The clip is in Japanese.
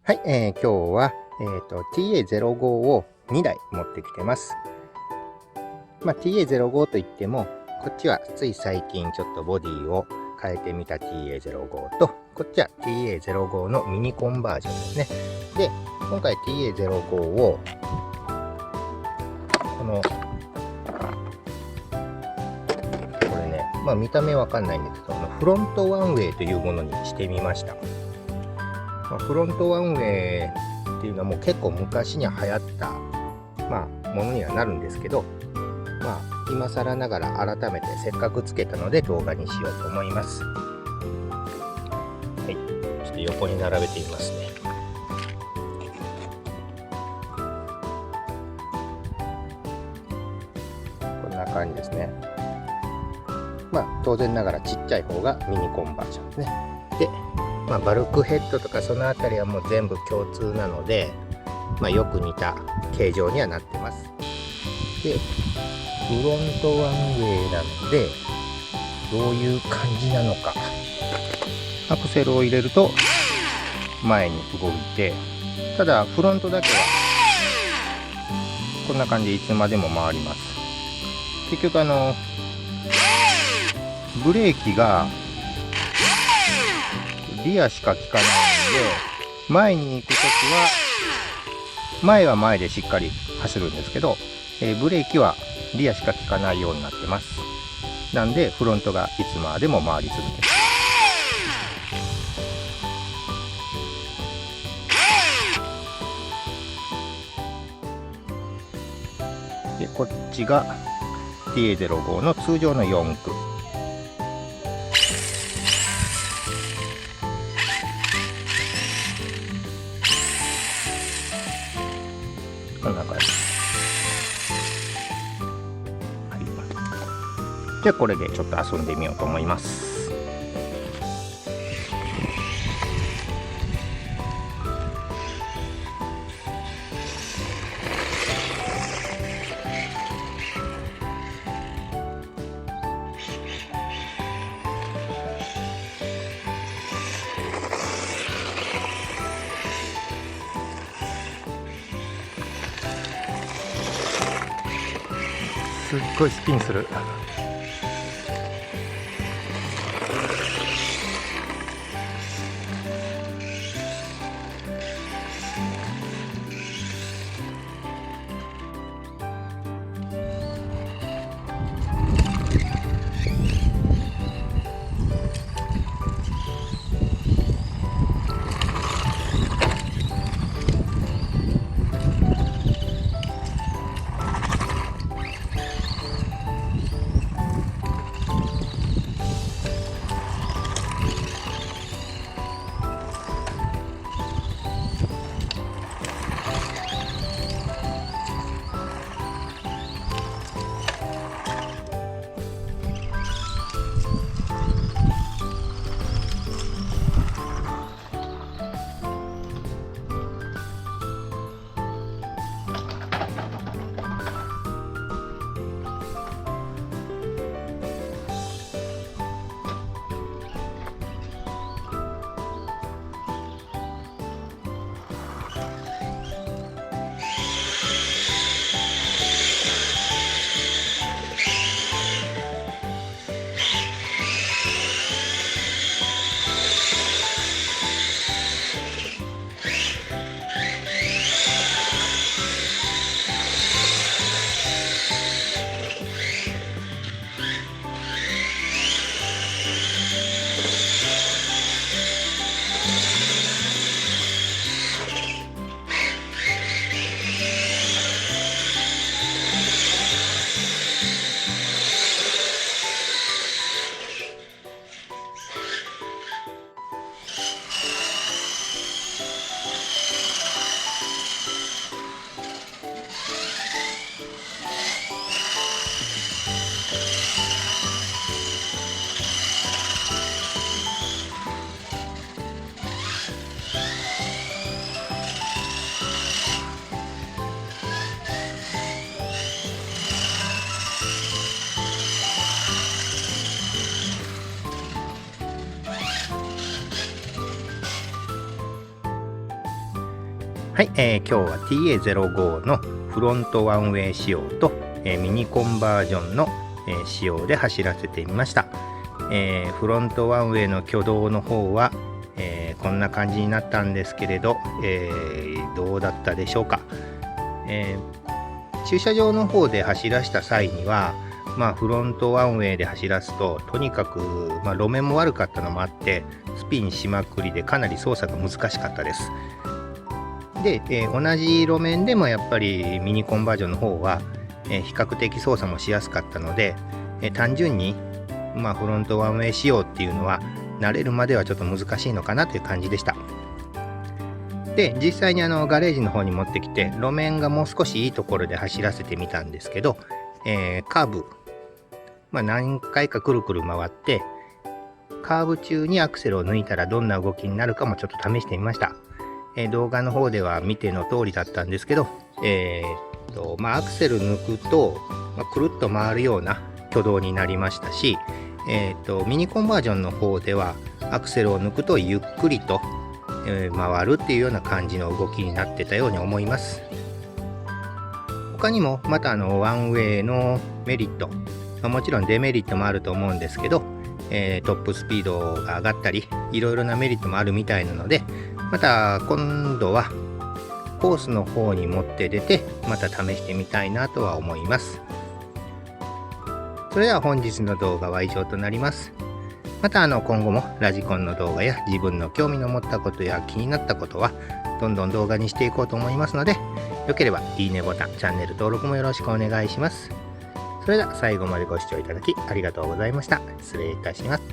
はい、今日は、TA05 を2台持ってきてます。TA05 といっても、こっちはつい最近ちょっとボディを変えてみた TA05 と、こっちは TA05 のミニコンバージョンですね。で、今回 TA05 を、これね、見た目わかんないんですけど、フロントワンウェイというものにしてみました。フロントワンウェイっていうのはもう結構昔には流行ったものにはなるんですけど、今更ながら改めてせっかくつけたので動画にしようと思います。はい、ちょっと横に並べてみますね。こんな感じですね。当然ながらちっちゃい方がミニコンバージョンですね。で、バルクヘッドとかそのあたりはもう全部共通なので、よく似た形状にはなってます。で、フロントワンウェイなので、どういう感じなのか。アクセルを入れると前に動いて、ただフロントだけはこんな感じでいつまでも回ります。結局ブレーキがリアしか効かないので、前に行くときは前は前でしっかり走るんですけど、ブレーキはリアしか効かないようになってます。なんでフロントがいつまでも回り続ける。で、こっちが TA05 の通常の4駆。こんな感じ。はい。じゃあこれでちょっと遊んでみようと思います。すっごいスピンする。はい、今日は TA05 のフロントワンウェイ仕様と、ミニコンバージョンの、仕様で走らせてみました。フロントワンウェイの挙動の方は、こんな感じになったんですけれど、どうだったでしょうか。駐車場の方で走らせた際には、フロントワンウェイで走らすととにかく、路面も悪かったのもあってスピンしまくりでかなり操作が難しかったです。で、同じ路面でもやっぱりミニコンバージョンの方は、比較的操作もしやすかったので、単純に、フロントワンウェイ仕様っていうのは慣れるまではちょっと難しいのかなという感じでした。で、実際にガレージの方に持ってきて路面がもう少しいいところで走らせてみたんですけど、カーブ、何回かくるくる回ってカーブ中にアクセルを抜いたらどんな動きになるかもちょっと試してみました。動画の方では見ての通りだったんですけど、アクセル抜くと、くるっと回るような挙動になりましたし、ミニコンバージョンの方ではアクセルを抜くとゆっくりと、回るっていうような感じの動きになってたように思います。他にもまたワンウェイのメリット、もちろんデメリットもあると思うんですけど、トップスピードが上がったりいろいろなメリットもあるみたいなので、また今度はコースの方に持って出てまた試してみたいなとは思います。それでは本日の動画は以上となります。また今後もラジコンの動画や自分の興味の持ったことや気になったことはどんどん動画にしていこうと思いますので、よければいいねボタン、チャンネル登録もよろしくお願いします。それでは最後までご視聴いただきありがとうございました。失礼いたします。